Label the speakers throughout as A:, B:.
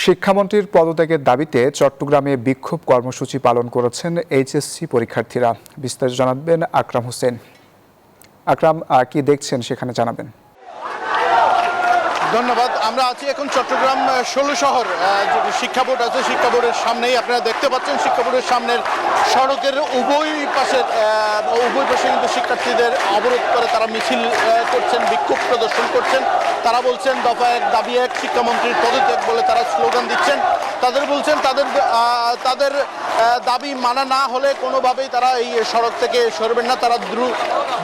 A: শিক্ষামন্ত্রীর পদত্যাগের দাবিতে চট্টগ্রামে বিক্ষোভ কর্মসূচি পালন করেছেন এইচএসসি পরীক্ষার্থীরা। বিস্তারিত জানাবেন আকরাম হোসেন। আকরাম, কি দেখছেন সেখানে জানাবেন।
B: ধন্যবাদ। আমরা আছি এখন চট্টগ্রাম ১৬ শহর শিক্ষা বোর্ড আছে, শিক্ষা বোর্ডের সামনেই আপনারা দেখতে পাচ্ছেন। শিক্ষা বোর্ডের সামনের সড়কের উভয় পাশে কিন্তু শিক্ষার্থীদের অবরোধ করে তারা মিছিল করছেন, বিক্ষোভ প্রদর্শন করছেন। তারা বলছেন দফা এক দাবি এক, শিক্ষামন্ত্রীর পদত্যাগ বলে তারা স্লোগান দিচ্ছেন। তাদের বলছেন তাদের দাবি মানা না হলে কোনোভাবেই তারা এই সড়ক থেকে সরবেন না। তারা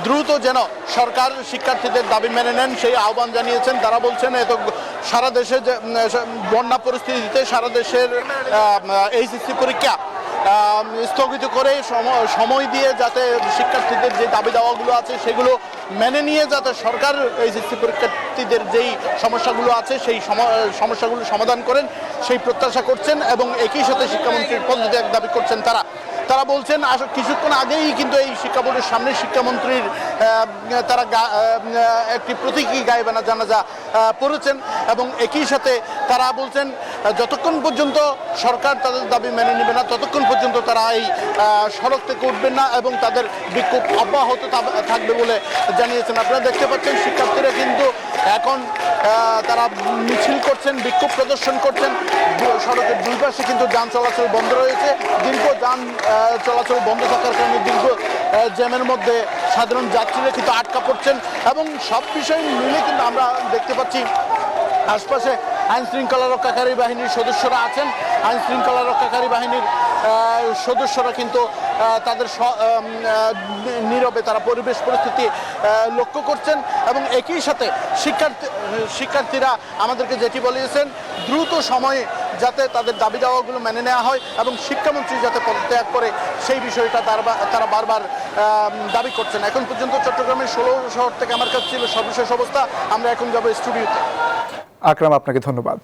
B: দ্রুত যেন সরকার শিক্ষার্থীদের দাবি মেনে নেন সেই আহ্বান জানিয়েছেন। তারা বলছেন সারা দেশে যে বন্যা পরিস্থিতিতে সারা দেশের এইচএসসি পরীক্ষা স্থগিত করে সময় দিয়ে যাতে শিক্ষার্থীদের যে দাবি দাওয়াগুলো আছে সেগুলো মেনে নিয়ে যাতে সরকার এইচএসসি পরীক্ষার্থীদের যেই সমস্যাগুলো আছে সেই সমস্যাগুলো সমাধান করেন সেই প্রত্যাশা করছেন এবং একই সাথে শিক্ষামন্ত্রীর পদত্যাগ দাবি করছেন। তারা বলছেন কিছুক্ষণ আগেই কিন্তু এই শিক্ষা বোর্ডের সামনে শিক্ষামন্ত্রীর তারা একটি প্রতীকী গায়েবানা জানাজা পড়েছেন এবং একই সাথে তারা বলছেন যতক্ষণ পর্যন্ত সরকার তাদের দাবি মেনে নেবে না ততক্ষণ পর্যন্ত তারা এই সড়ক থেকে উঠবেন না এবং তাদের বিক্ষোভ অব্যাহত থাকবে বলে জানিয়েছেন। আপনারা দেখতে পাচ্ছেন শিক্ষার্থীরা কিন্তু এখন তারা মিছিল করছেন, বিক্ষোভ প্রদর্শন করছেন। সড়কের দুই পাশে কিন্তু যান চলাচল বন্ধ রয়েছে। দীর্ঘ যান চলাচল বন্ধ থাকার কারণে দীর্ঘ জ্যামের মধ্যে সাধারণ যাত্রীরা কিন্তু আটকা পড়ছেন এবং সব বিষয় মিলে কিন্তু আমরা দেখতে পাচ্ছি আশপাশে আইন শৃঙ্খলা রক্ষাকারী বাহিনীর সদস্যরা আছেন। আইন শৃঙ্খলা রক্ষাকারী বাহিনীর সদস্যরা কিন্তু তাদের নীরবে তারা পরিবেশ পরিস্থিতি লক্ষ্য করছেন এবং একই সাথে শিক্ষার্থীরা আমাদেরকে যেটি বলেছেন দ্রুত সময়ে যাতে তাদের দাবি দাওয়াগুলো মেনে নেওয়া হয় এবং শিক্ষামন্ত্রী যাতে পদত্যাগ করে সেই বিষয়টা তারা বারবার দাবি করছেন। এখন পর্যন্ত চট্টগ্রামের ১৬ শহর থেকে আমার কাছে ছিল সর্বশেষ অবস্থা। আমরা এখন যাবো স্টুডিওতে।
A: আকরাম, আপনাকে ধন্যবাদ।